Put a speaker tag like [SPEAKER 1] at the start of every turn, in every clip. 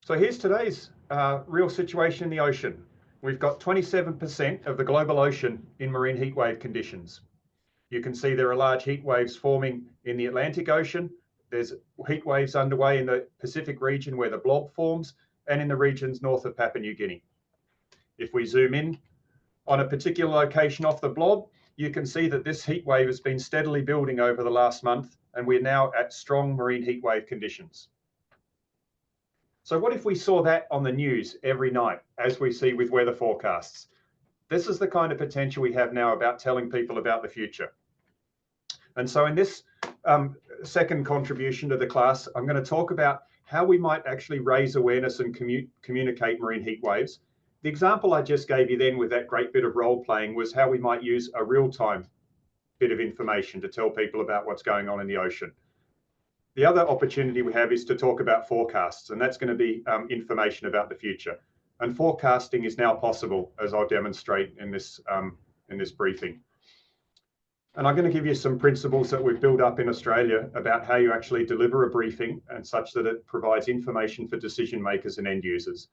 [SPEAKER 1] So here's today's real situation in the ocean. We've got 27% of the global ocean in marine heat wave conditions. You can see there are large heat waves forming in the Atlantic Ocean. There's heat waves underway in the Pacific region where the blob forms and in the regions north of Papua New Guinea. If we zoom in on a particular location off the blob, you can see that this heat wave has been steadily building over the last month, and we're now at strong marine heat wave conditions. So what if we saw that on the news every night, as we see with weather forecasts? This is the kind of potential we have now about telling people about the future. And so in this second contribution to the class, I'm going to talk about how we might actually raise awareness and communicate marine heat waves. The example I just gave you then with that great bit of role playing was how we might use a real-time bit of information to tell people about what's going on in the ocean. The other opportunity we have is to talk about forecasts, and that's going to be information about the future. And forecasting is now possible, as I'll demonstrate in this briefing. And I'm going to give you some principles that we've built up in Australia about how you actually deliver a briefing and such that it provides information for decision makers and end users.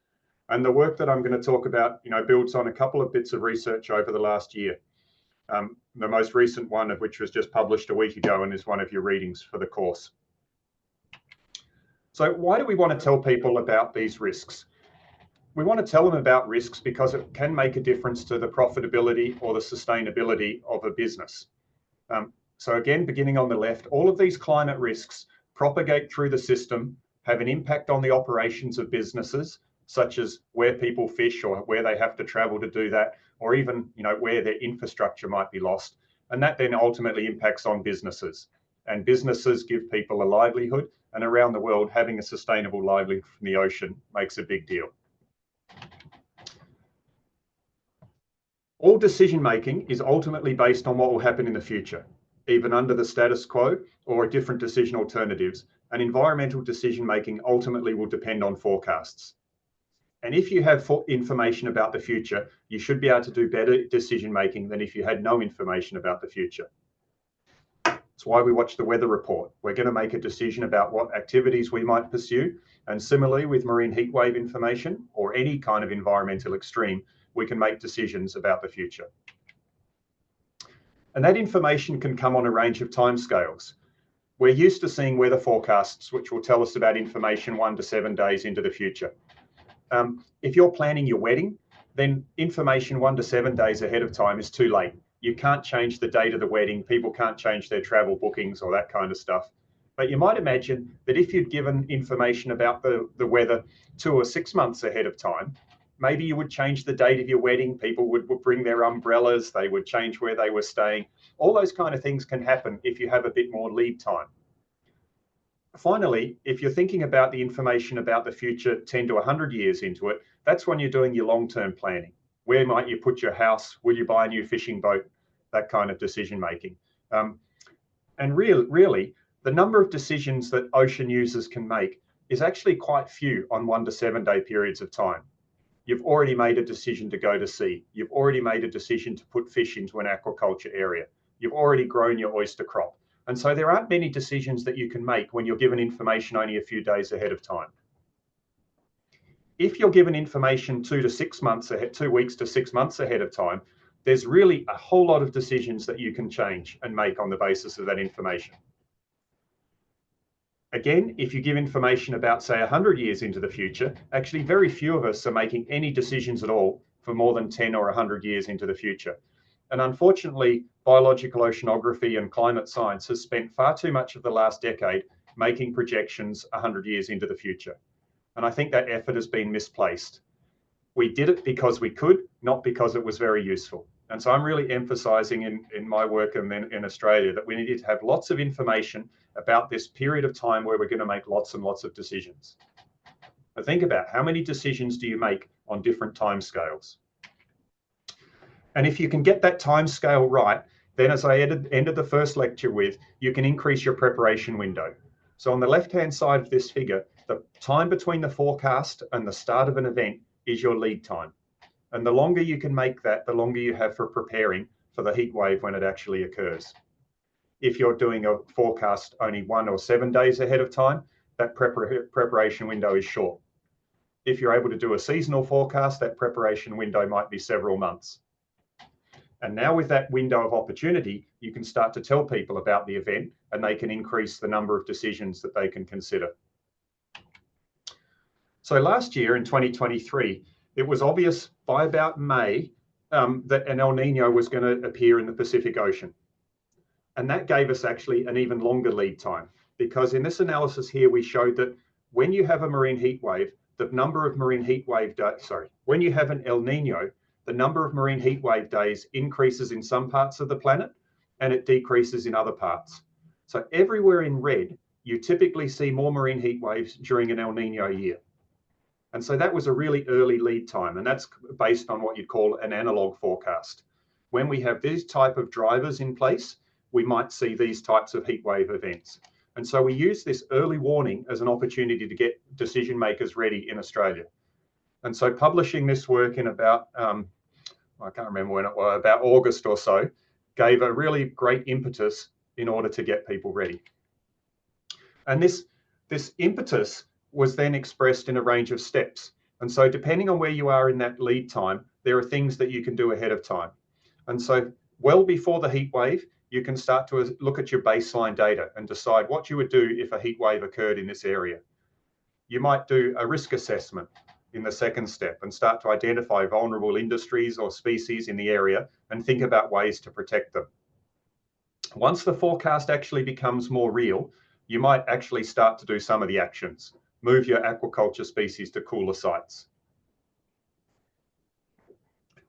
[SPEAKER 1] And the work that I'm going to talk about, builds on a couple of bits of research over the last year. The most recent one of which was just published a week ago and is one of your readings for the course. So why do we want to tell people about these risks? We want to tell them about risks because it can make a difference to the profitability or the sustainability of a business. So again, beginning on the left, all of these climate risks propagate through the system, have an impact on the operations of businesses, such as where people fish or where they have to travel to do that, or even where their infrastructure might be lost. And that then ultimately impacts on businesses. And businesses give people a livelihood, and around the world, having a sustainable livelihood from the ocean makes a big deal. All decision making is ultimately based on what will happen in the future, even under the status quo or different decision alternatives. And environmental decision making ultimately will depend on forecasts. And if you have information about the future, you should be able to do better decision making than if you had no information about the future. That's why we watch the weather report. We're going to make a decision about what activities we might pursue. And similarly with marine heat wave information or any kind of environmental extreme, we can make decisions about the future. And that information can come on a range of timescales. We're used to seeing weather forecasts, which will tell us about information 1 to 7 days into the future. If you're planning your wedding, then information 1 to 7 days ahead of time is too late. You can't change the date of the wedding. People can't change their travel bookings or that kind of stuff. But you might imagine that if you'd given information about the weather 2 or 6 months ahead of time, maybe you would change the date of your wedding. People would bring their umbrellas. They would change where they were staying. All those kind of things can happen if you have a bit more lead time. Finally, if you're thinking about the information about the future 10 to 100 years into it, that's when you're doing your long-term planning. Where might you put your house? Will you buy a new fishing boat? That kind of decision making. And really, the number of decisions that ocean users can make is actually quite few on 1 to 7 day periods of time. You've already made a decision to go to sea. You've already made a decision to put fish into an aquaculture area. You've already grown your oyster crop. And so there aren't many decisions that you can make when you're given information only a few days ahead of time. If you're given information 2 to 6 months ahead, 2 weeks to 6 months ahead of time, there's really a whole lot of decisions that you can change and make on the basis of that information. Again, if you give information about, say, 100 years into the future, actually very few of us are making any decisions at all for more than 10 or 100 years into the future. And unfortunately, biological oceanography and climate science has spent far too much of the last decade making projections 100 years into the future. And I think that effort has been misplaced. We did it because we could, not because it was very useful. And so I'm really emphasizing in my work and then in Australia that we need to have lots of information about this period of time where we're going to make lots and lots of decisions. But think about how many decisions do you make on different timescales? And if you can get that timescale right, then as I ended the first lecture with, you can increase your preparation window. So on the left-hand side of this figure, the time between the forecast and the start of an event is your lead time. And the longer you can make that, the longer you have for preparing for the heat wave when it actually occurs. If you're doing a forecast only 1 or 7 days ahead of time, that preparation window is short. If you're able to do a seasonal forecast, that preparation window might be several months. And now with that window of opportunity, you can start to tell people about the event and they can increase the number of decisions that they can consider. So last year in 2023, it was obvious by about May that an El Nino was going to appear in the Pacific Ocean. And that gave us actually an even longer lead time, because in this analysis here, we showed that when you have a marine heat wave, the number of marine heat wave days, when you have an El Nino, the number of marine heat wave days increases in some parts of the planet and it decreases in other parts. So everywhere in red, you typically see more marine heat waves during an El Nino year. And so that was a really early lead time, and that's based on what you'd call an analog forecast. When we have these type of drivers in place, we might see these types of heat wave events. And so we use this early warning as an opportunity to get decision makers ready in Australia. And so publishing this work in about, I can't remember when it was, about August or so, gave a really great impetus in order to get people ready. And this impetus was then expressed in a range of steps. And so depending on where you are in that lead time, there are things that you can do ahead of time. And so well before the heat wave, you can start to look at your baseline data and decide what you would do if a heat wave occurred in this area. You might do a risk assessment in the second step and start to identify vulnerable industries or species in the area and think about ways to protect them. Once the forecast actually becomes more real, you might actually start to do some of the actions. Move your aquaculture species to cooler sites.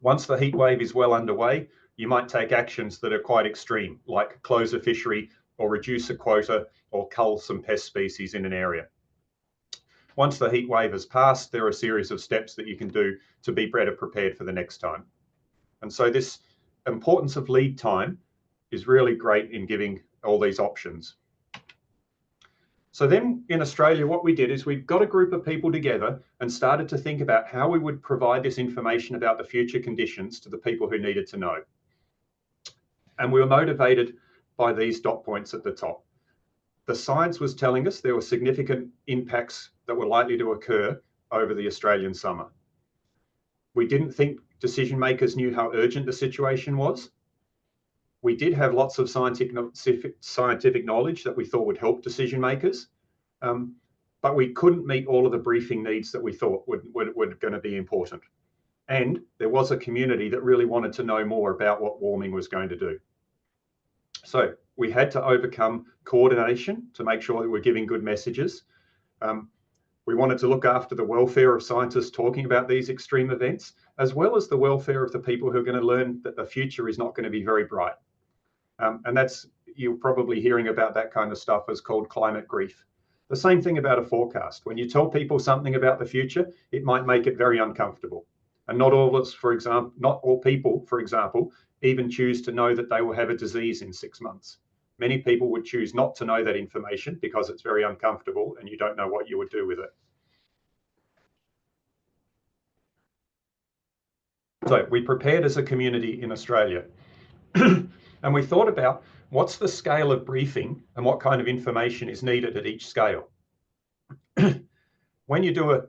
[SPEAKER 1] Once the heat wave is well underway, you might take actions that are quite extreme, like close a fishery or reduce a quota or cull some pest species in an area. Once the heat wave has passed, there are a series of steps that you can do to be better prepared for the next time. And so this importance of lead time is really great in giving all these options. So then in Australia, what we did is we got a group of people together and started to think about how we would provide this information about the future conditions to the people who needed to know. And we were motivated by these dot points at the top. The science was telling us there were significant impacts that were likely to occur over the Australian summer. We didn't think decision makers knew how urgent the situation was. We did have lots of scientific knowledge that we thought would help decision makers, but we couldn't meet all of the briefing needs that we thought were going to be important. And there was a community that really wanted to know more about what warming was going to do. So we had to overcome coordination to make sure that we're giving good messages. We wanted to look after the welfare of scientists talking about these extreme events, as well as the welfare of the people who are going to learn that the future is not going to be very bright. And that's, you're probably hearing about that kind of stuff as called climate grief. The same thing about a forecast. When you tell people something about the future, it might make it very uncomfortable. And not all of us, for example, not all people, for example, even choose to know that they will have a disease in 6 months. Many people would choose not to know that information because it's very uncomfortable and you don't know what you would do with it. So we prepared as a community in Australia. And we thought about what's the scale of briefing and what kind of information is needed at each scale. When you do a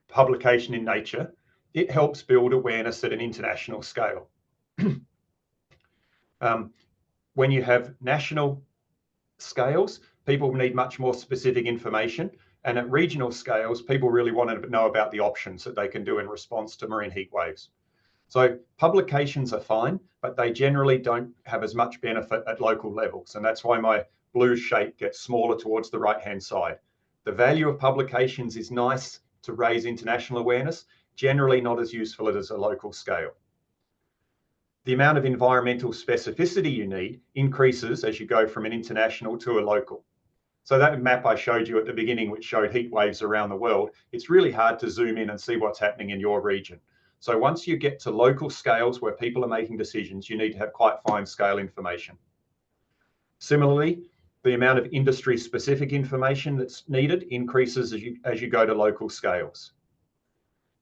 [SPEAKER 1] publication in Nature, it helps build awareness at an international scale. When you have national scales, people need much more specific information. And at regional scales, people really want to know about the options that they can do in response to marine heat waves. So publications are fine, but they generally don't have as much benefit at local levels. And that's why my blue shape gets smaller towards the right-hand side. The value of publications is nice to raise international awareness, generally not as useful as a local scale. The amount of environmental specificity you need increases as you go from an international to a local. So that map I showed you at the beginning, which showed heat waves around the world, it's really hard to zoom in and see what's happening in your region. So once you get to local scales where people are making decisions, you need to have quite fine scale information. Similarly, the amount of industry specific information that's needed increases as you go to local scales.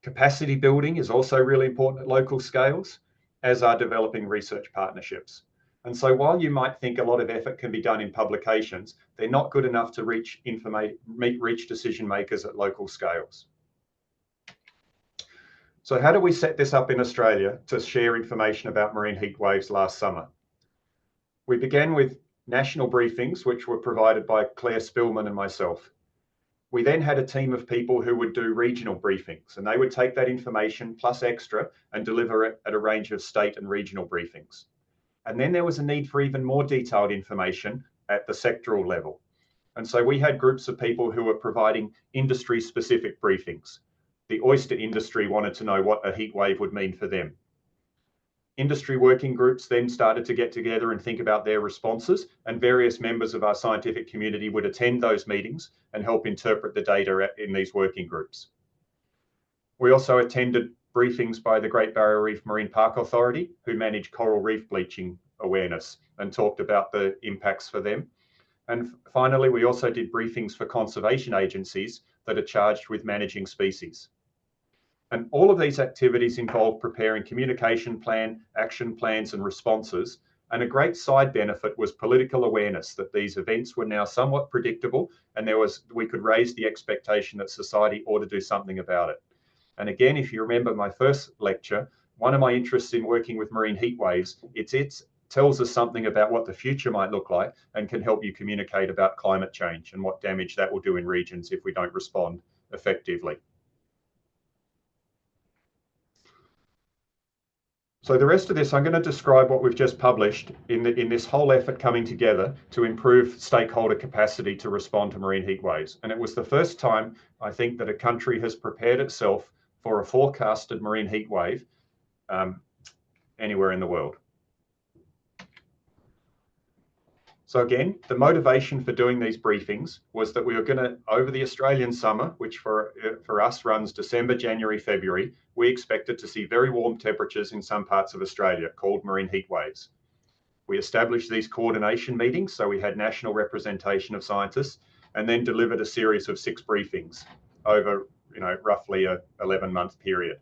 [SPEAKER 1] Capacity building is also really important at local scales, as are developing research partnerships. And so while you might think a lot of effort can be done in publications, they're not good enough to reach decision makers at local scales. So how do we set this up in Australia to share information about marine heat waves last summer? We began with national briefings, which were provided by Claire Spillman and myself. We then had a team of people who would do regional briefings, and they would take that information plus extra and deliver it at a range of state and regional briefings. And then there was a need for even more detailed information at the sectoral level. And so we had groups of people who were providing industry-specific briefings. The oyster industry wanted to know what a heat wave would mean for them. Industry working groups then started to get together and think about their responses, and various members of our scientific community would attend those meetings and help interpret the data in these working groups. We also attended briefings by the Great Barrier Reef Marine Park Authority, who manage coral reef bleaching awareness, and talked about the impacts for them. And finally, we also did briefings for conservation agencies that are charged with managing species. And all of these activities involve preparing communication plan, action plans, and responses. And a great side benefit was political awareness that these events were now somewhat predictable, and we could raise the expectation that society ought to do something about it. And again, if you remember my first lecture, one of my interests in working with marine heat waves, it tells us something about what the future might look like and can help you communicate about climate change and what damage that will do in regions if we don't respond effectively. So the rest of this, I'm going to describe what we've just published in this whole effort coming together to improve stakeholder capacity to respond to marine heat waves. And it was the first time, I think, that a country has prepared itself for a forecasted marine heat wave anywhere in the world. So again, the motivation for doing these briefings was that we were going to, over the Australian summer, which for us runs December, January, February, we expected to see very warm temperatures in some parts of Australia called marine heat waves. We established these coordination meetings, so we had national representation of scientists, and then delivered a series of 6 briefings over roughly a 11-month period.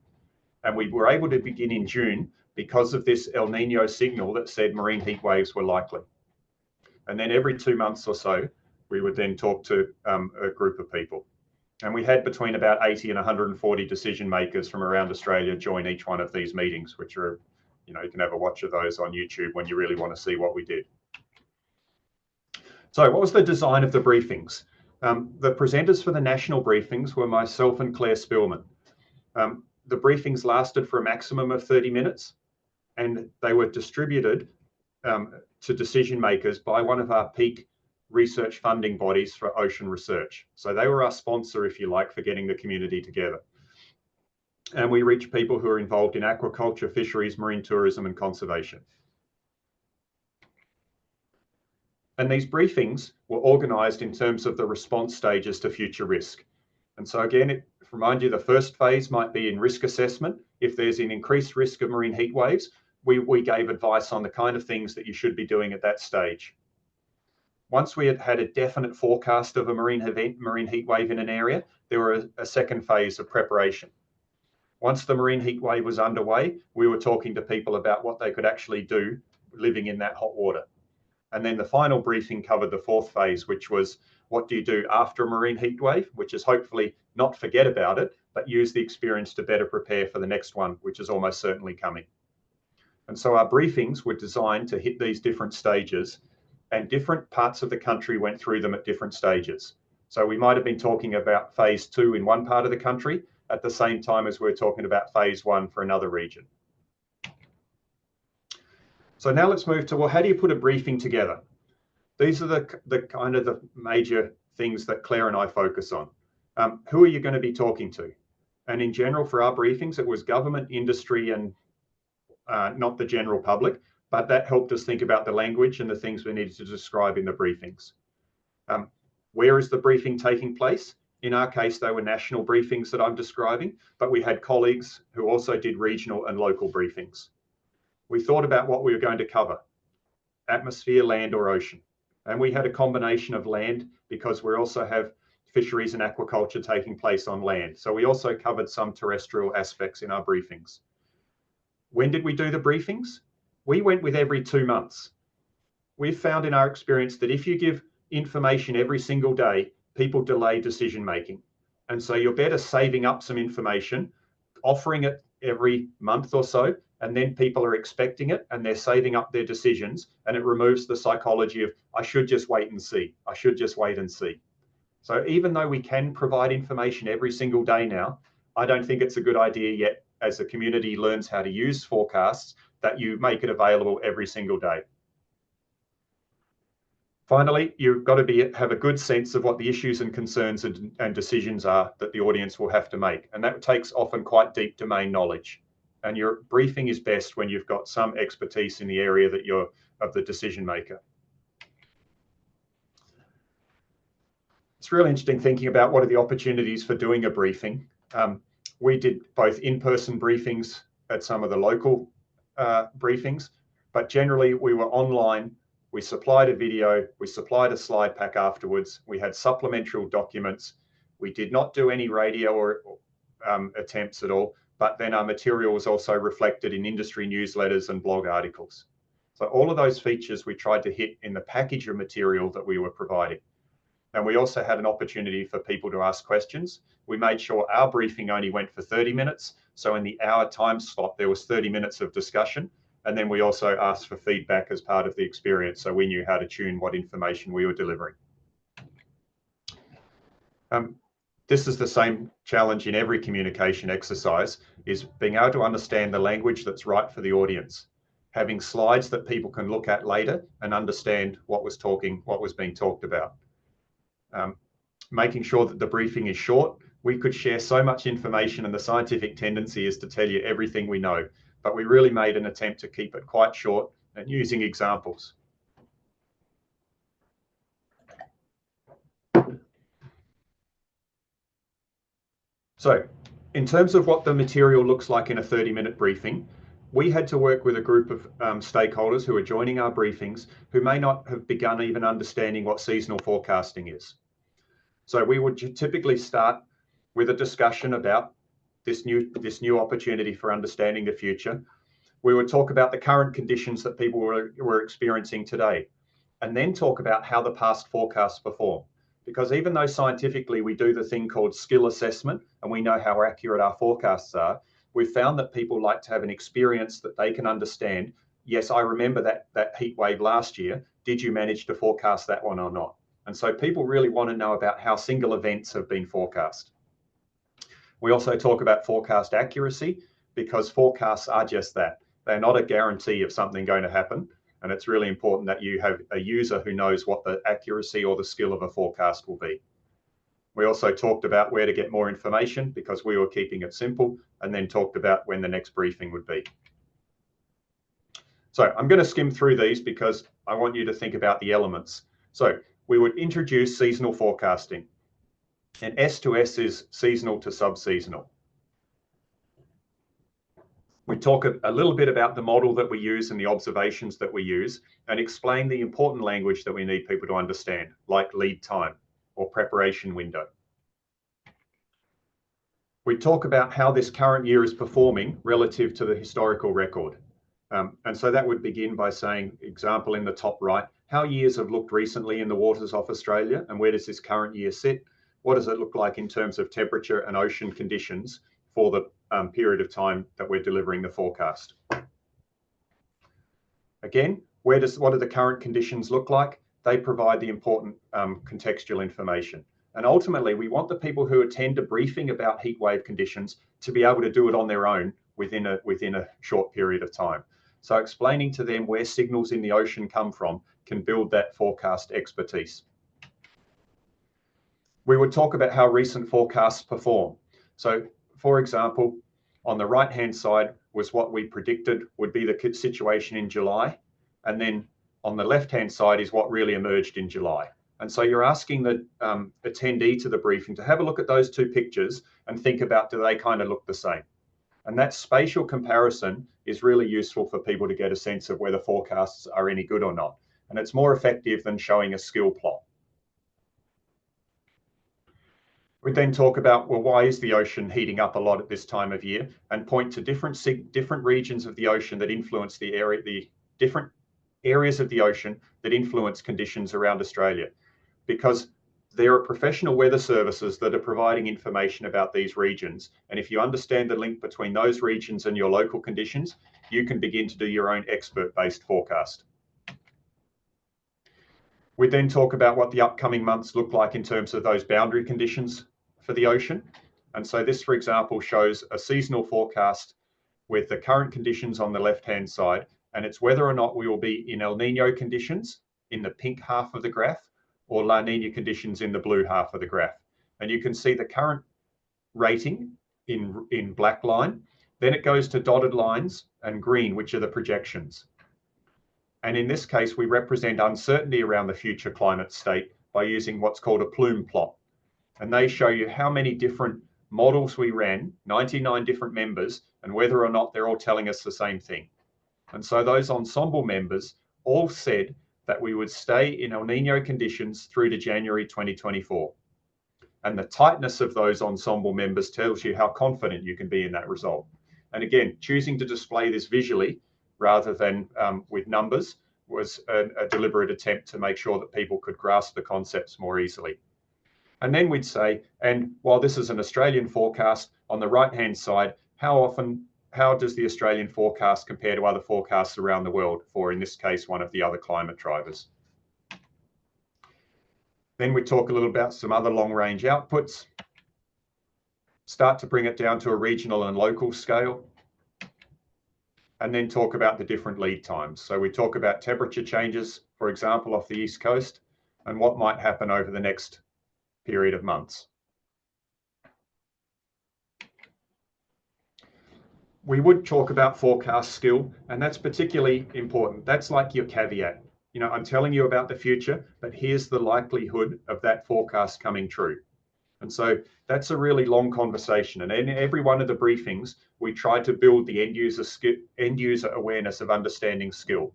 [SPEAKER 1] And we were able to begin in June because of this El Nino signal that said marine heat waves were likely. And then every 2 months or so, we would then talk to a group of people. And we had between about 80 and 140 decision makers from around Australia join each one of these meetings, which are, you can have a watch of those on YouTube when you really want to see what we did. So what was the design of the briefings? The presenters for the national briefings were myself and Claire Spillman. The briefings lasted for a maximum of 30 minutes, and they were distributed to decision makers by one of our peak research funding bodies for ocean research. So they were our sponsor, if you like, for getting the community together. And we reached people who are involved in aquaculture, fisheries, marine tourism, and conservation. And these briefings were organised in terms of the response stages to future risk. And so again, to remind you, the first phase might be in risk assessment. If there's an increased risk of marine heat waves, we gave advice on the kind of things that you should be doing at that stage. Once we had a definite forecast of a marine heat wave in an area, there were a second phase of preparation. Once the marine heat wave was underway, we were talking to people about what they could actually do living in that hot water. And then the final briefing covered the 4th phase, which was what do you do after a marine heat wave, which is hopefully not forget about it, but use the experience to better prepare for the next one, which is almost certainly coming. And so our briefings were designed to hit these different stages, and different parts of the country went through them at different stages. So we might have been talking about phase 2 in one part of the country at the same time as we're talking about phase 1 for another region. So now let's move to, well, how do you put a briefing together? These are the kind of the major things that Claire and I focus on. Who are you going to be talking to? And in general, for our briefings, it was government, industry, and not the general public, but that helped us think about the language and the things we needed to describe in the briefings. Where is the briefing taking place? In our case, they were national briefings that I'm describing, but we had colleagues who also did regional and local briefings. We thought about what we were going to cover: atmosphere, land, or ocean. And we had a combination of land because we also have fisheries and aquaculture taking place on land. So we also covered some terrestrial aspects in our briefings. When did we do the briefings? We went with every 2 months. We've found in our experience that if you give information every single day, people delay decision making. And so you're better saving up some information, offering it every month or so, and then people are expecting it and they're saving up their decisions, and it removes the psychology of, I should just wait and see. I should just wait and see. So even though we can provide information every single day now, I don't think it's a good idea yet, as the community learns how to use forecasts, that you make it available every single day. Finally, you've got to have a good sense of what the issues and concerns and decisions are that the audience will have to make. And that takes often quite deep domain knowledge. And your briefing is best when you've got some expertise in the area that you're of the decision maker. It's really interesting thinking about what are the opportunities for doing a briefing. We did both in-person briefings at some of the local briefings, but generally we were online. We supplied a video, we supplied a slide pack afterwards, we had supplementary documents. We did not do any radio or attempts at all, but then our material was also reflected in industry newsletters and blog articles. So all of those features we tried to hit in the package of material that we were providing. And we also had an opportunity for people to ask questions. We made sure our briefing only went for 30 minutes. So in the hour time slot, there was 30 minutes of discussion. And then we also asked for feedback as part of the experience, so we knew how to tune what information we were delivering. This is the same challenge in every communication exercise, is being able to understand the language that's right for the audience. Having slides that people can look at later and understand what was being talked about. Making sure that the briefing is short. We could share so much information, and the scientific tendency is to tell you everything we know. But we really made an attempt to keep it quite short and using examples. So in terms of what the material looks like in a 30-minute briefing, we had to work with a group of stakeholders who are joining our briefings who may not have begun even understanding what seasonal forecasting is. So we would typically start with a discussion about this new opportunity for understanding the future. We would talk about the current conditions that people were experiencing today, and then talk about how the past forecasts perform. Because even though scientifically we do the thing called skill assessment and we know how accurate our forecasts are, we've found that people like to have an experience that they can understand. Yes, I remember that heat wave last year. Did you manage to forecast that one or not? And so people really want to know about how single events have been forecast. We also talk about forecast accuracy, because forecasts are just that. They're not a guarantee of something going to happen. And it's really important that you have a user who knows what the accuracy or the skill of a forecast will be. We also talked about where to get more information, because we were keeping it simple, and then talked about when the next briefing would be. So I'm going to skim through these because I want you to think about the elements. So we would introduce seasonal forecasting. And S to S is seasonal to sub-seasonal. We talk a little bit about the model that we use and the observations that we use, and explain the important language that we need people to understand, like lead time or preparation window. We talk about how this current year is performing relative to the historical record. And so that would begin by saying, example in the top right, how years have looked recently in the waters off Australia, and where does this current year sit? What does it look like in terms of temperature and ocean conditions for the period of time that we're delivering the forecast? Again, what do the current conditions look like? They provide the important contextual information. And ultimately, we want the people who attend a briefing about heat wave conditions to be able to do it on their own within a short period of time. So explaining to them where signals in the ocean come from can build that forecast expertise. We would talk about how recent forecasts perform. So, for example, on the right-hand side was what we predicted would be the situation in July. And then on the left-hand side is what really emerged in July. And so you're asking the attendee to the briefing to have a look at those two pictures and think about, do they kind of look the same? And that spatial comparison is really useful for people to get a sense of whether forecasts are any good or not. And it's more effective than showing a skill plot. We then talk about, well, why is the ocean heating up a lot at this time of year, and point to different regions of the ocean that influence the different areas of the ocean that influence conditions around Australia. Because There are professional weather services that are providing information about these regions. And if you understand the link between those regions and your local conditions, you can begin to do your own expert-based forecast. We then talk about what the upcoming months look like in terms of those boundary conditions for the ocean. And so this, for example, shows a seasonal forecast with the current conditions on the left-hand side, and it's whether or not we will be in El Nino conditions in the pink half of the graph or La Nina conditions in the blue half of the graph. And you can see the current rating in black line. Then it goes to dotted lines and green, which are the projections. And in this case, we represent uncertainty around the future climate state by using what's called a plume plot. And they show you how many different models we ran, 99 different members, and whether or not they're all telling us the same thing. And so those ensemble members all said that we would stay in El Nino conditions through to January 2024. And the tightness of those ensemble members tells you how confident you can be in that result. And again, choosing to display this visually rather than with numbers was a deliberate attempt to make sure that people could grasp the concepts more easily. And then we'd say, and while this is an Australian forecast, on the right-hand side, how does the Australian forecast compare to other forecasts around the world for, in this case, one of the other climate drivers? Then we talk a little about some other long-range outputs, start to bring it down to a regional and local scale, and then talk about the different lead times. So we talk about temperature changes, for example, off the East Coast, and what might happen over the next period of months. We would talk about forecast skill, and that's particularly important. That's like your caveat. You know, I'm telling you about the future, but here's the likelihood of that forecast coming true. And so that's a really long conversation. And in every one of the briefings, we try to build the end user awareness of understanding skill.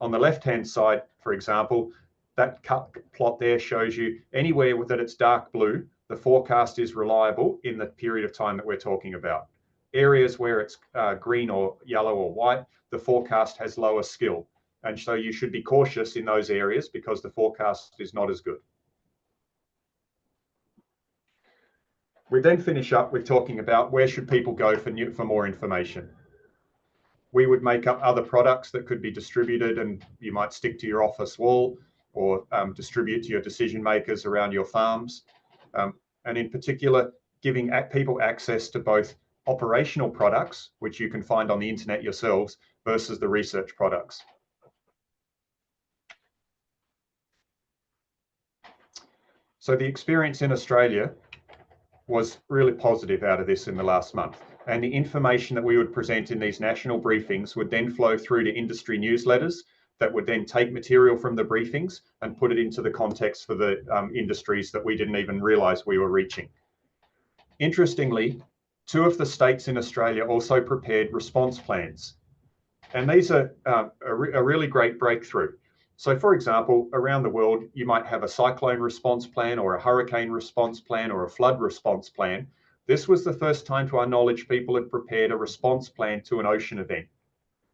[SPEAKER 1] On the left-hand side, for example, that cut plot there shows you anywhere that it's dark blue, the forecast is reliable in the period of time that we're talking about. Areas where it's green or yellow or white, the forecast has lower skill. And so you should be cautious in those areas because the forecast is not as good. We then finish up with talking about where should people go for more information. We would make up other products that could be distributed, and you might stick to your office wall or distribute to your decision makers around your farms. And in particular, giving people access to both operational products, which you can find on the internet yourselves, versus the research products. So the experience in Australia was really positive out of this in the last month. And the information that we would present in these national briefings would then flow through to industry newsletters that would then take material from the briefings and put it into the context for the industries that we didn't even realize we were reaching. Interestingly, 2 of the states in Australia also prepared response plans. And these are a really great breakthrough. So for example, around the world, you might have a cyclone response plan or a hurricane response plan or a flood response plan. This was the first time, to our knowledge, people had prepared a response plan to an ocean event.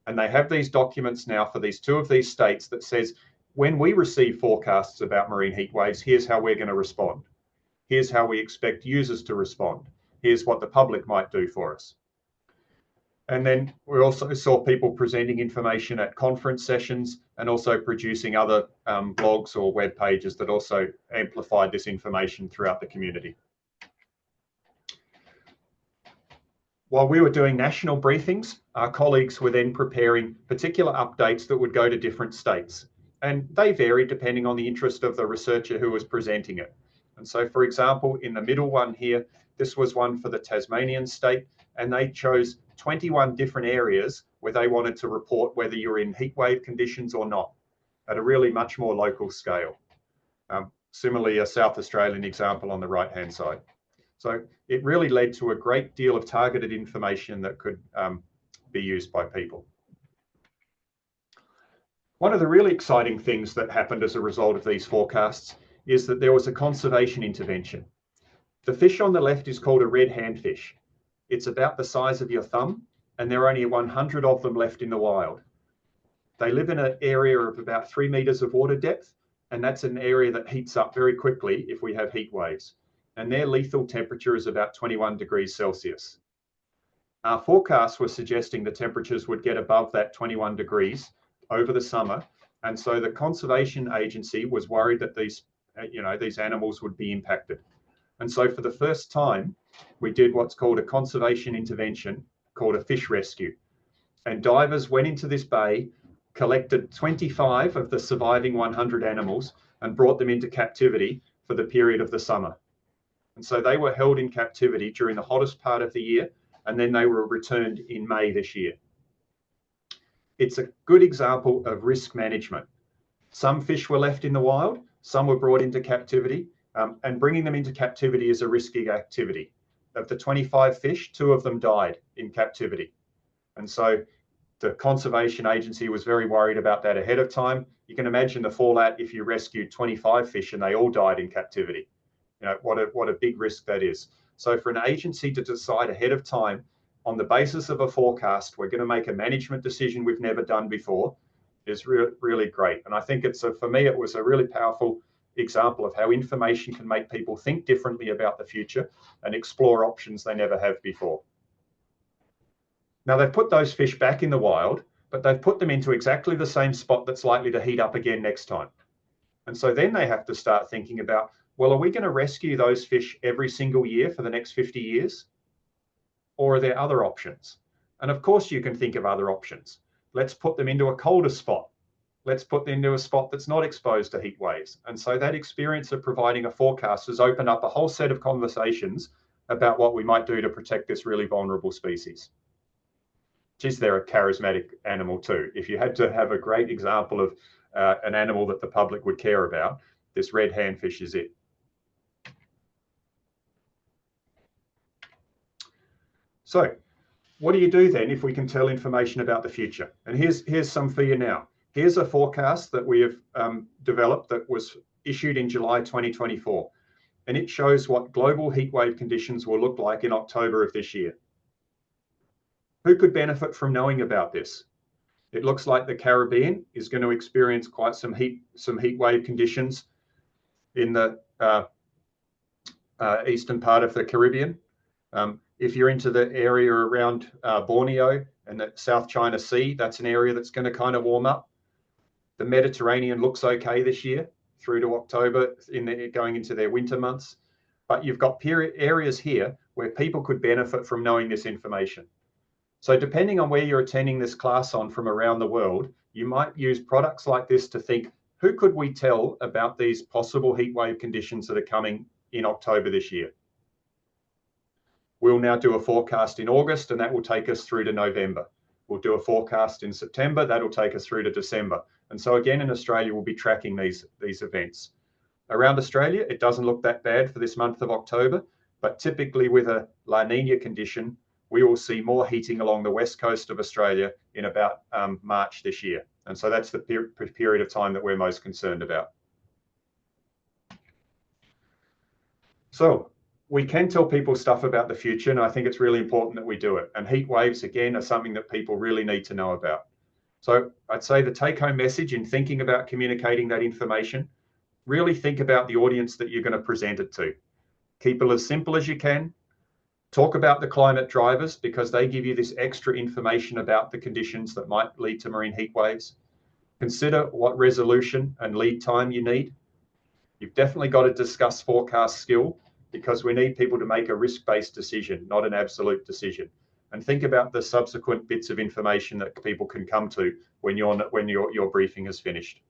[SPEAKER 1] And they have these documents now for these 2 of these states that says, when we receive forecasts about marine heat waves, here's how we're going to respond. Here's how we expect users to respond. Here's what the public might do for us. And then we also saw people presenting information at conference sessions and also producing other blogs or web pages that also amplified this information throughout the community. While we were doing national briefings, our colleagues were then preparing particular updates that would go to different states. And they varied depending on the interest of the researcher who was presenting it. And so, for example, in the middle one here, this was one for the Tasmanian state, and they chose 21 different areas where they wanted to report whether you're in heat wave conditions or not, at a really much more local scale. Similarly, a South Australian example on the right-hand side. So it really led to a great deal of targeted information that could be used by people. One of the really exciting things that happened as a result of these forecasts is that there was a conservation intervention. The fish on the left is called a red handfish. It's about the size of your thumb, and there are only 100 of them left in the wild. They live in an area of about 3 meters of water depth, and that's an area that heats up very quickly if we have heat waves. And their lethal temperature is about 21 degrees Celsius. Our forecasts were suggesting the temperatures would get above that 21 degrees over the summer. And so the Conservation Agency was worried that these animals would be impacted. And so for the first time, we did what's called a conservation intervention called a fish rescue. And divers went into this bay, collected 25 of the surviving 100 animals and brought them into captivity for the period of the summer. And so they were held in captivity during the hottest part of the year, and then they were returned in May this year. It's a good example of risk management. Some fish were left in the wild, some were brought into captivity, and bringing them into captivity is a risky activity. Of the 25 fish, 2 of them died in captivity. And so the Conservation Agency was very worried about that ahead of time. You can imagine the fallout if you rescued 25 fish and they all died in captivity. What a big risk that is. So for an agency to decide ahead of time on the basis of a forecast, we're going to make a management decision we've never done before is really great. And I think for me, it was a really powerful example of how information can make people think differently about the future and explore options they never have before. Now they've put those fish back in the wild, but they've put them into exactly the same spot that's likely to heat up again next time. And so then they have to start thinking about, well, are we going to rescue those fish every single year for the next 50 years? Or are there other options? And of course you can think of other options. Let's put them into a colder spot. Let's put them into a spot that's not exposed to heat waves. And so that experience of providing a forecast has opened up a whole set of conversations about what we might do to protect this really vulnerable species. Geez, they're a charismatic animal too. If you had to have a great example of an animal that the public would care about, this red handfish is it. So what do you do then if we can tell information about the future? And here's some for you now. Here's a forecast that we have developed that was issued in July 2024. And it shows what global heatwave conditions will look like in October of this year. Who could benefit from knowing about this? It looks like the Caribbean is going to experience quite some heat wave conditions in the eastern part of the Caribbean. If you're into the area around Borneo and the South China Sea, that's an area that's going to kind of warm up. The Mediterranean looks okay this year through to October, going into their winter months. But you've got areas here where people could benefit from knowing this information. So depending on where you're attending this class on from around the world, you might use products like this to think, who could we tell about these possible heatwave conditions that are coming in October this year? We'll now do a forecast in August, and that will take us through to November. We'll do a forecast in September, that'll take us through to December. And so again, in Australia, we'll be tracking these events. Around Australia, it doesn't look that bad for this month of October, but typically with a La Nina condition, we will see more heating along the west coast of Australia in about March this year. And so that's the period of time that we're most concerned about. So we can tell people stuff about the future, and I think it's really important that we do it. And heat waves, again, are something that people really need to know about. So I'd say the take-home message in thinking about communicating that information, really think about the audience that you're going to present it to. Keep it as simple as you can. Talk about the climate drivers because they give you this extra information about the conditions that might lead to marine heat waves. Consider what resolution and lead time you need. You've definitely got to discuss forecast skill because we need people to make a risk-based decision, not an absolute decision. And think about the subsequent bits of information that people can come to when your briefing is finished.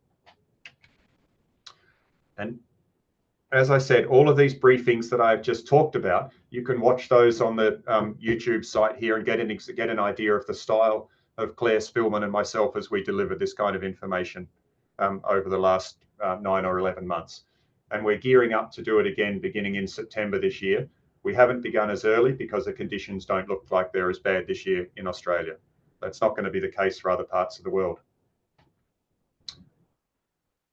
[SPEAKER 1] And as I said, all of these briefings that I've just talked about, you can watch those on the YouTube site here and get an idea of the style of Claire Spillman and myself as we deliver this kind of information over the last 9 or 11 months. And we're gearing up to do it again beginning in September this year. We haven't begun as early because the conditions don't look like they're as bad this year in Australia. That's not going to be the case for other parts of the world.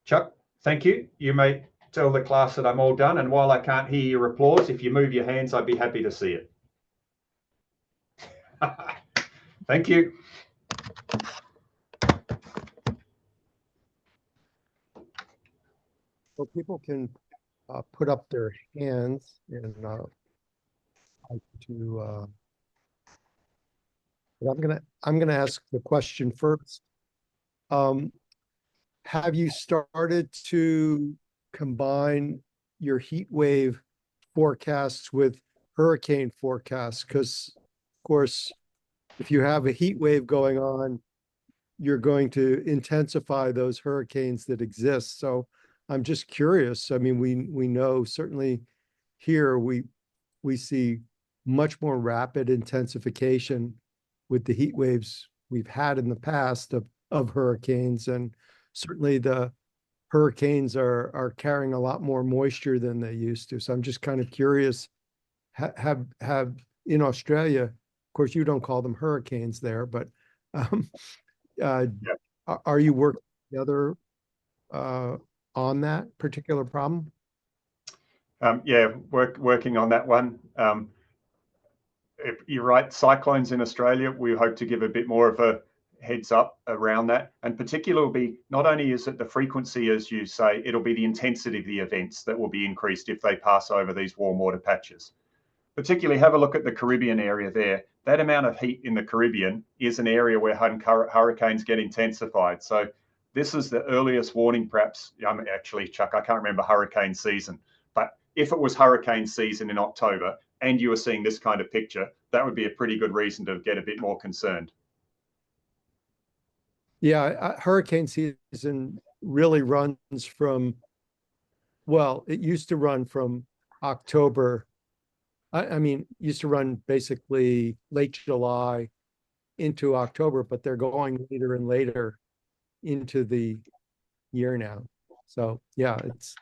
[SPEAKER 1] Chuck, thank you. You may tell the class that I'm all done, and while I can't hear your applause, if you move your hands, I'd be happy to see it. Thank you.
[SPEAKER 2] So people can put up their hands and but I'm gonna ask the question first. Um, have you started to combine your heat wave forecasts with hurricane forecasts? Because, of course, if you have a heat wave going on, you're going to intensify those hurricanes that exist. So I'm just curious. I mean, we know certainly here we see much more rapid intensification with the heat waves we've had in the past of hurricanes, and certainly the hurricanes are carrying a lot more moisture than they used to. So I'm just kind of curious, have in Australia, of course, you don't call them hurricanes there, but um, uh, are you working together on that particular problem?
[SPEAKER 1] Yeah, working on that one. If you're right, cyclones in Australia, we hope to give a bit more of a heads up around that. And particularly will be, not only is it the frequency, as you say, it'll be the intensity of the events that will be increased if they pass over these warm water patches. Particularly have a look at the Caribbean area there. That amount of heat in the Caribbean is an area where hurricanes get intensified. So this is the earliest warning, perhaps. Actually, Chuck, I can't remember hurricane season, but if it was hurricane season in October and you were seeing this kind of picture, that would be a pretty good reason to get a bit more concerned.
[SPEAKER 2] Yeah, hurricane season really runs from, well, it used to run from October. I mean, used to run basically late July into October, but they're going later and later into the year now. So yeah, it's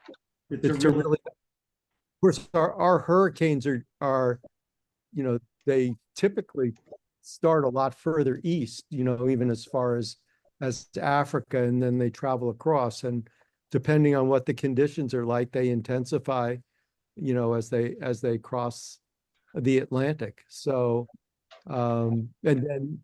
[SPEAKER 2] a really, of course, our hurricanes are, they typically start a lot further east, even as far as Africa, and then they travel across. And depending on what the conditions are like, they intensify, as they cross the Atlantic. So, and then,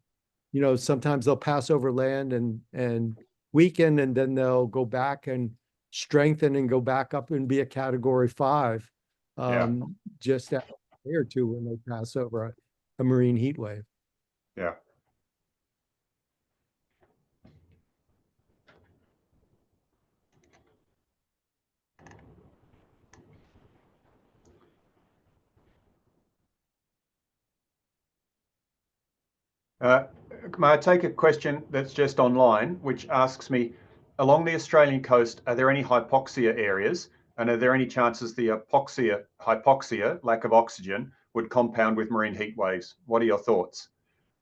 [SPEAKER 2] sometimes they'll pass over land and weaken, and then they'll go back and strengthen and go back up and be a category 5, just after a day or two when they pass over a marine heat wave.
[SPEAKER 1] Yeah. May I take a question that's just online, which asks me, along the Australian coast, are there any hypoxia areas? And are there any chances the hypoxia, lack of oxygen, would compound with marine heat waves? What are your thoughts?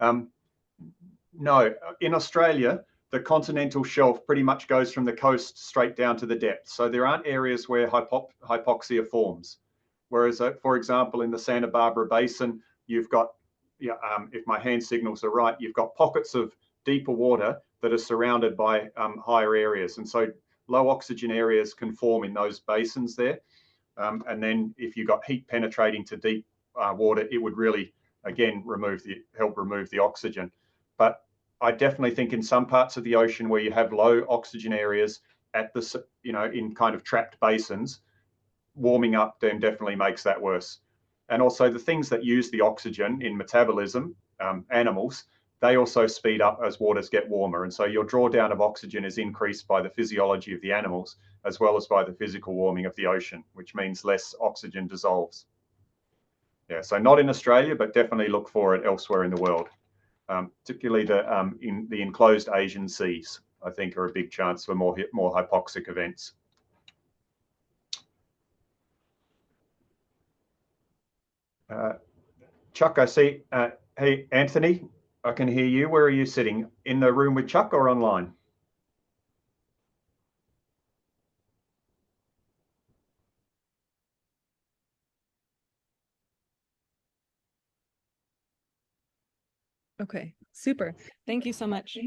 [SPEAKER 1] No, in Australia, the continental shelf pretty much goes from the coast straight down to the depth. So there aren't areas where hypoxia forms. Whereas, for example, in the Santa Barbara Basin, you've got, if my hand signals are right, you've got pockets of deeper water that are surrounded by higher areas. And so low oxygen areas can form in those basins there. And then if you've got heat penetrating to deep water, it would really, again, help remove the oxygen. But I definitely think in some parts of the ocean where you have low oxygen areas at the, in kind of trapped basins, warming up then definitely makes that worse. And also the things that use the oxygen in metabolism, animals, they also speed up as waters get warmer. And so your drawdown of oxygen is increased by the physiology of the animals, as well as by the physical warming of the ocean, which means less oxygen dissolves. Yeah, so not in Australia, but definitely look for it elsewhere in the world. Particularly in the enclosed Asian seas, I think are a big chance for more hypoxic events. Chuck, I see. Hey, Anthony, I can hear you. Where are you sitting? In the room with Chuck or online?
[SPEAKER 3] Okay, super. Thank you so much.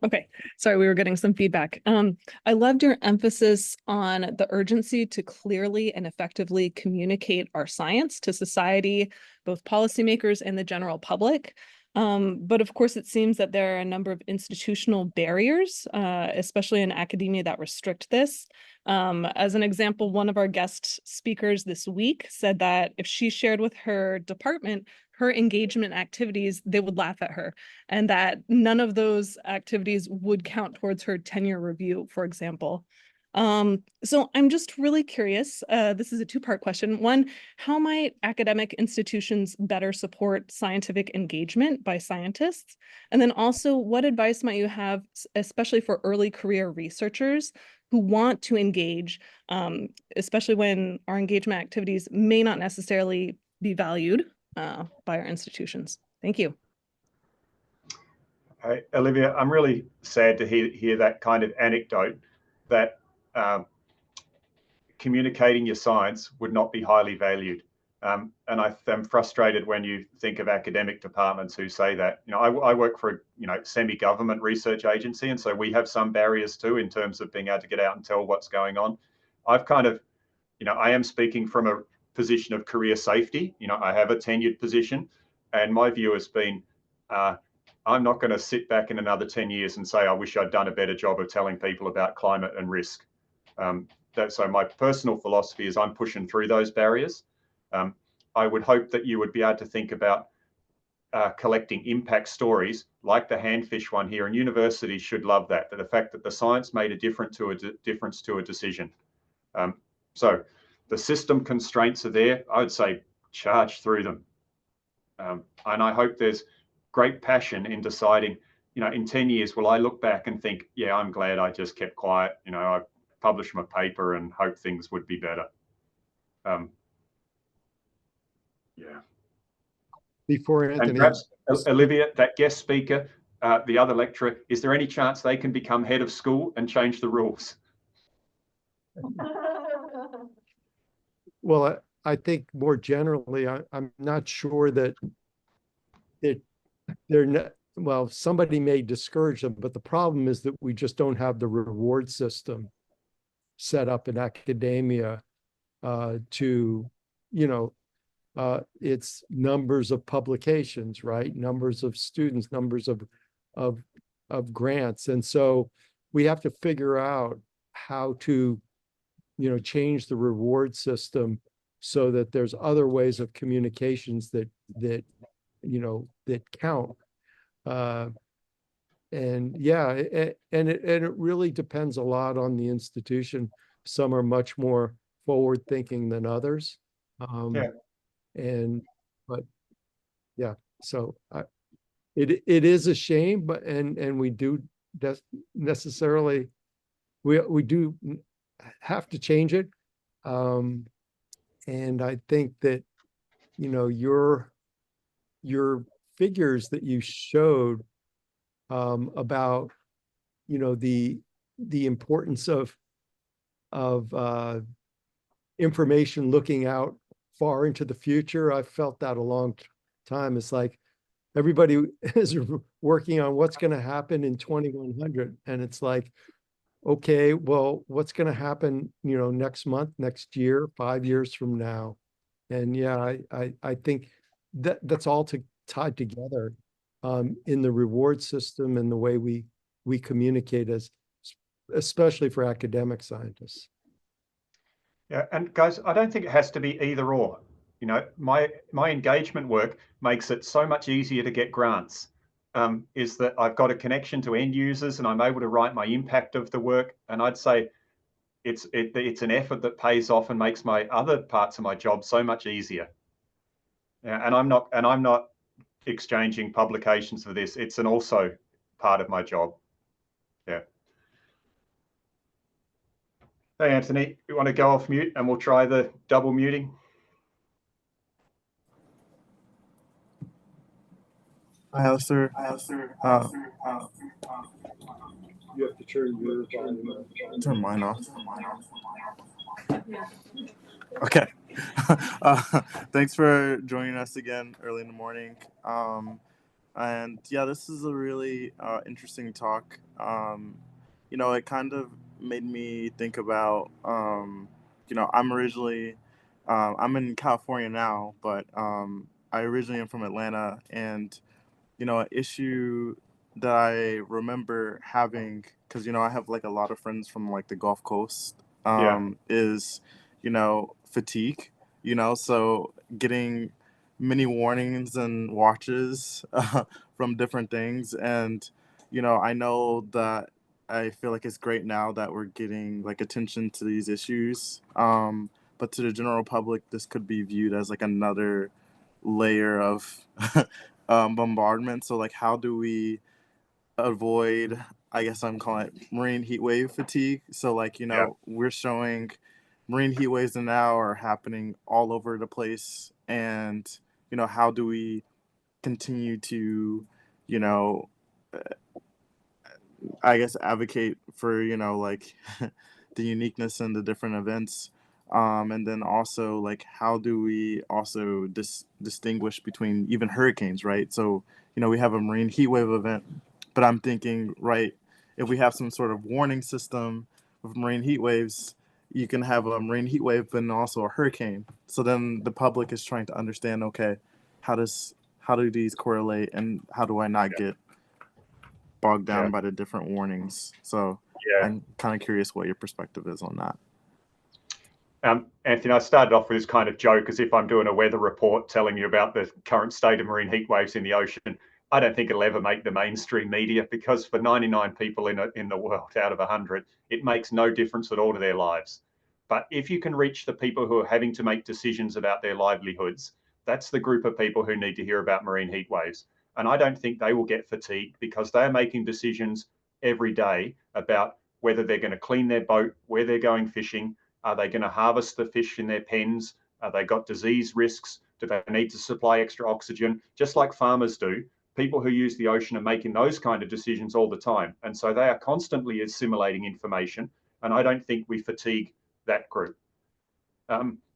[SPEAKER 3] Okay, sorry, we were getting some feedback. I loved your emphasis on the urgency to clearly and effectively communicate our science to society, both policymakers and the general public. But of course, it seems that there are a number of institutional barriers, especially in academia, that restrict this. As an example, one of our guest speakers this week said that if she shared with her department her engagement activities, they would laugh at her, and that none of those activities would count towards her tenure review, for example. So I'm just really curious. This is a two-part question. One, how might academic institutions better support scientific engagement by scientists? And then also, what advice might you have, especially for early career researchers who want to engage, especially when our engagement activities may not necessarily be valued by our institutions? Thank you.
[SPEAKER 1] Hey, Olivia, I'm really sad to hear that kind of anecdote that communicating your science would not be highly valued. And I'm frustrated when you think of academic departments who say that. You know, I work for a semi-government research agency, and so we have some barriers too in terms of being able to get out and tell what's going on. I've kind of, I am speaking from a position of career safety. I have a tenured position, and my view has been, I'm not going to sit back in another 10 years and say I wish I'd done a better job of telling people about climate and risk. So my personal philosophy is I'm pushing through those barriers. I would hope that you would be able to think about collecting impact stories like the handfish one here, and universities should love that the fact that the science made a difference to a decision. So the system constraints are there. I would say charge through them. And I hope there's great passion in deciding, in 10 years, will I look back and think, yeah, I'm glad I just kept quiet. I published my paper and hope things would be better. Yeah.
[SPEAKER 2] Before Anthony.
[SPEAKER 1] And perhaps, Olivia, that guest speaker, the other lecturer, is there any chance they can become head of school and change the rules?
[SPEAKER 2] Well, I think more generally, I'm not sure that they're not, well, somebody may discourage them, but the problem is that we just don't have the reward system set up in academia to, it's numbers of publications, right? Numbers of students, numbers of grants. And so we have to figure out how to, change the reward system so that there's other ways of communications that count. And yeah, and it really depends a lot on the institution. Some are much more forward thinking than others. But yeah, so it is a shame, but and we do necessarily we do have to change it. And I think that your figures that you showed about the importance of information looking out far into the future. I've felt that a long time. It's like everybody is working on what's going to happen in 2100, and it's like, okay, well, what's going to happen next month, next year, 5 years from now? And yeah, I think that's all tied together in the reward system and the way we communicate, especially for academic scientists.
[SPEAKER 1] Yeah, and guys, I don't think it has to be either or. My engagement work makes it so much easier to get grants. Is that I've got a connection to end users and I'm able to write my impact of the work. And I'd say it's an effort that pays off and makes my other parts of my job so much easier. Yeah, and I'm not exchanging publications for this. It's an also part of my job. Yeah. Hey, Anthony, you want to go off mute and we'll try the double muting?
[SPEAKER 4] Hi, Alistair.
[SPEAKER 2] You have to turn your volume on.
[SPEAKER 4] Turn mine off. Okay. Thanks for joining us again early in the morning. And yeah, this is a really interesting talk. It kind of made me think about, I'm originally, I'm in California now, but I originally am from Atlanta, and an issue that I remember having, because, I have like a lot of friends from like the Gulf Coast, is, fatigue, so getting many warnings and watches from different things. And, I know that I feel like it's great now that we're getting like attention to these issues. But to the general public, this could be viewed as like another layer of bombardment. So like, how do we avoid, I guess I'm calling it marine heat wave fatigue? So like, we're showing marine heat waves now are happening all over the place. And, how do we continue to, I guess, advocate for, like the uniqueness and the different events. And then also, like, how do we also distinguish between even hurricanes, right? So, we have a marine heat wave event, but I'm thinking, right, if we have some sort of warning system of marine heat waves, you can have a marine heat wave and also a hurricane. So then the public is trying to understand, okay, how do these correlate, and how do I not get bogged down by the different warnings? So I'm kind of curious what your perspective is on that.
[SPEAKER 1] Anthony, I started off with this kind of joke as if I'm doing a weather report telling you about the current state of marine heat waves in the ocean. I don't think it'll ever make the mainstream media, because for 99 people in the world out of 100, it makes no difference at all to their lives. But if you can reach the people who are having to make decisions about their livelihoods, that's the group of people who need to hear about marine heat waves. And I don't think they will get fatigued, because they're making decisions every day about whether they're going to clean their boat, where they're going fishing. Are they going to harvest the fish in their pens? Are they got disease risks? Do they need to supply extra oxygen? Just like farmers do, people who use the ocean are making those kind of decisions all the time. And so they are constantly assimilating information. And I don't think we fatigue that group.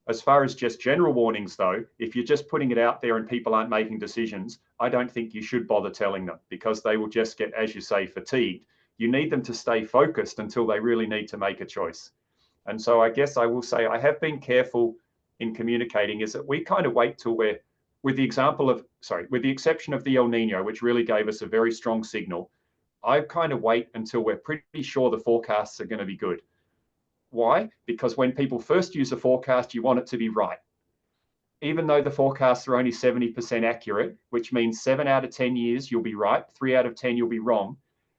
[SPEAKER 1] As far as just general warnings, though, if you're just putting it out there and people aren't making decisions, I don't think you should bother telling them, because they will just get, as you say, fatigued. You need them to stay focused until they really need to make a choice. And so I guess I will say I have been careful in communicating, is that we kind of wait till we're, with the exception of the El Nino, which really gave us a very strong signal, I kind of wait until we're pretty sure the forecasts are going to be good. Why? Because when people first use a forecast, you want it to be right. Even though the forecasts are only 70% accurate, which means 7 out of 10 years you'll be right, 3 out of 10 you'll be wrong.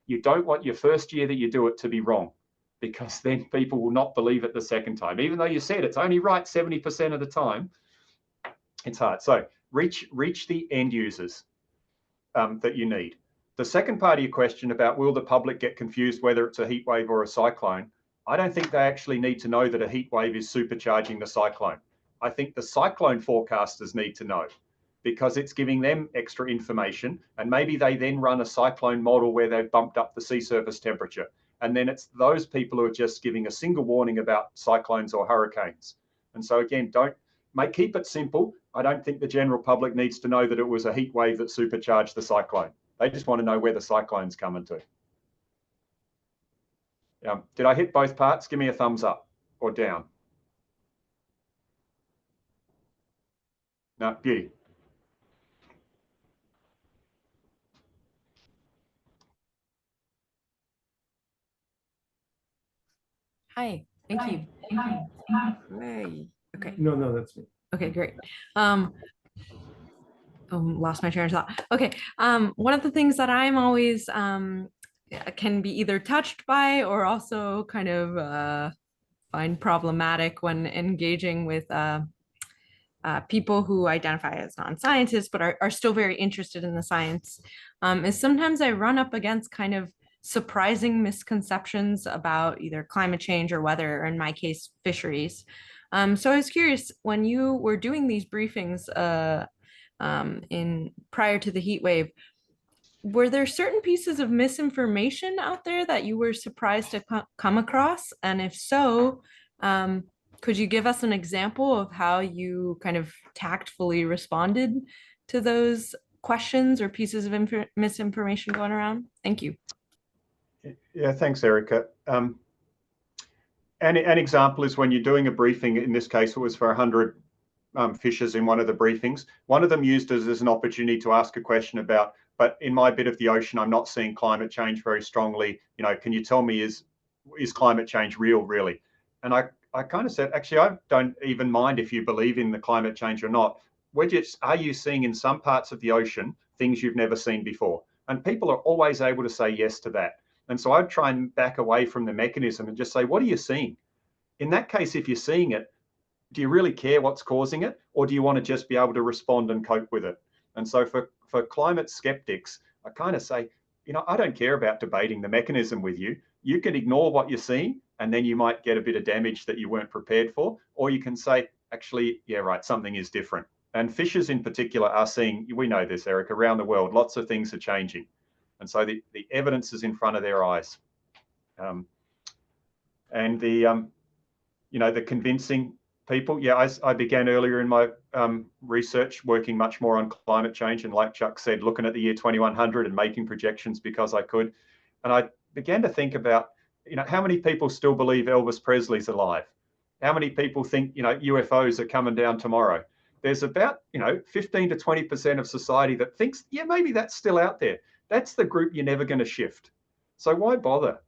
[SPEAKER 1] You don't want your first year that you do it to be wrong, because then people will not believe it the second time. Even though you said it's only right 70% of the time, it's hard. So reach the end users that you need. The second part of your question about will the public get confused whether it's a heat wave or a cyclone, I don't think they actually need to know that a heat wave is supercharging the cyclone. I think the cyclone forecasters need to know, because it's giving them extra information, and maybe they then run a cyclone model where they've bumped up the sea surface temperature. And then it's those people who are just giving a single warning about cyclones or hurricanes. And so again, keep it simple. I don't think the general public needs to know that it was a heat wave that supercharged the cyclone. They just want to know where the cyclone's coming to. Did I hit both parts? Give me a thumbs up or down. No, beauty.
[SPEAKER 5] Hi, thank you. Hey. Okay.
[SPEAKER 2] No, that's me.
[SPEAKER 5] Okay, great. Lost my train of thought. Okay. One of the things that I'm always can be either touched by or also kind of find problematic when engaging with people who identify as non-scientists but are still very interested in the science is sometimes I run up against kind of surprising misconceptions about either climate change or weather, or in my case, fisheries. So I was curious, when you were doing these briefings in prior to the heat wave, were there certain pieces of misinformation out there that you were surprised to come across? And if so, could you give us an example of how you kind of tactfully responded to those questions or pieces of misinformation going around? Thank you.
[SPEAKER 1] Yeah, thanks, Erica. An example is when you're doing a briefing, in this case, it was for 100 fishers in one of the briefings. One of them used it as an opportunity to ask a question about But in my bit of the ocean, I'm not seeing climate change very strongly. Can you tell me, is climate change real, really? And I kind of said, actually, I don't even mind if you believe in the climate change or not. Are you seeing in some parts of the ocean things you've never seen before? And people are always able to say yes to that. And so I'd try and back away from the mechanism and just say, what are you seeing? In that case, if you're seeing it, do you really care what's causing it? Or do you want to just be able to respond and cope with it? And so for climate skeptics, I kind of say, I don't care about debating the mechanism with you. You can ignore what you're seeing, and then you might get a bit of damage that you weren't prepared for. Or you can say, actually, yeah, right, something is different. And fishers in particular are seeing, we know this, Eric, around the world, lots of things are changing. And so the evidence is in front of their eyes. And the convincing people, yeah, I began earlier in my research working much more on climate change. And like Chuck said, looking at the year 2100 and making projections because I could. And I began to think about, how many people still believe Elvis Presley's alive? How many people think, UFOs are coming down tomorrow? There's about, 15 to 20% of society that thinks, yeah, maybe that's still out there. That's the group you're never going to shift. So why bother?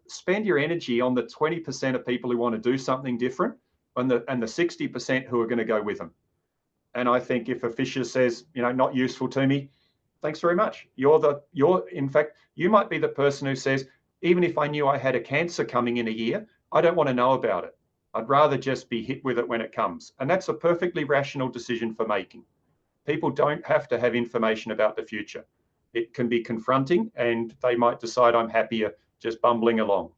[SPEAKER 1] Spend your energy on the 20% of people who want to do something different and the 60% who are going to go with them. And I think if a fisher says, not useful to me, thanks very much. In fact, you might be the person who says, even if I knew I had a cancer coming in a year, I don't want to know about it. I'd rather just be hit with it when it comes. And that's a perfectly rational decision for making. People don't have to have information about the future. It can be confronting, and they might decide I'm happier just bumbling along.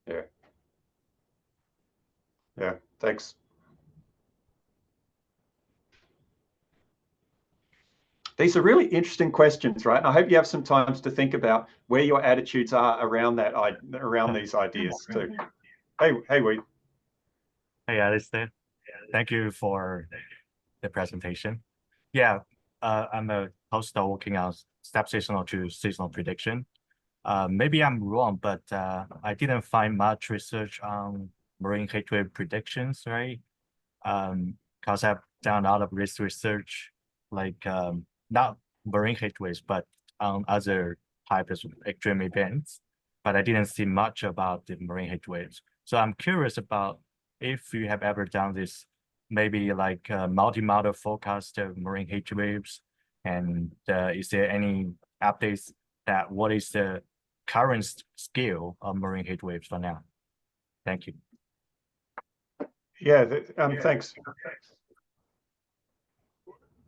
[SPEAKER 1] Yeah, thanks. These are really interesting questions, right? And I hope you have some time to think about where your attitudes are around these ideas too. Hey, Wade.
[SPEAKER 6] Hey, Alistair. Thank you for the presentation. Yeah, I'm a postdoc working on step seasonal to seasonal prediction. Maybe I'm wrong, but I didn't find much research on marine heatwave predictions, right? Because I've done a lot of research, like not marine heatwaves, but on other types of extreme events. But I didn't see much about the marine heatwaves. So I'm curious about if you have ever done this, maybe like multi-model forecast of marine heatwaves, and is there any updates that what is the current scale of marine heatwaves for now? Thank you.
[SPEAKER 1] Yeah, thanks.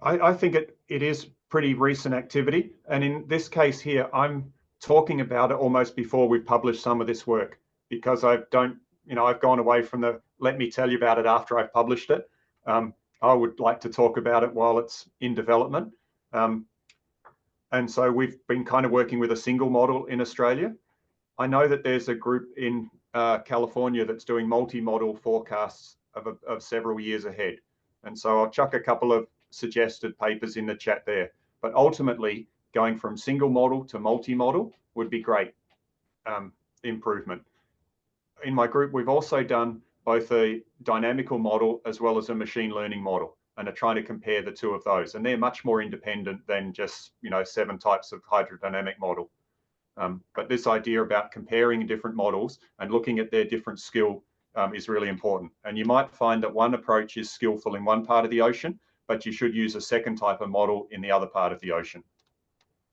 [SPEAKER 1] I think it is pretty recent activity. And in this case here, I'm talking about it almost before we've published some of this work, because I've gone away from the, let me tell you about it after I've published it. I would like to talk about it while it's in development. And so we've been kind of working with a single model in Australia. I know that there's a group in California that's doing multi-model forecasts of several years ahead. And so I'll chuck a couple of suggested papers in the chat there. But ultimately, going from single model to multi-model would be great improvement. In my group, we've also done both a dynamical model as well as a machine learning model, and are trying to compare the two of those. And they're much more independent than just 7 types of hydrodynamic model. But this idea about comparing different models and looking at their different skill is really important. And you might find that one approach is skillful in one part of the ocean, but you should use a second type of model in the other part of the ocean.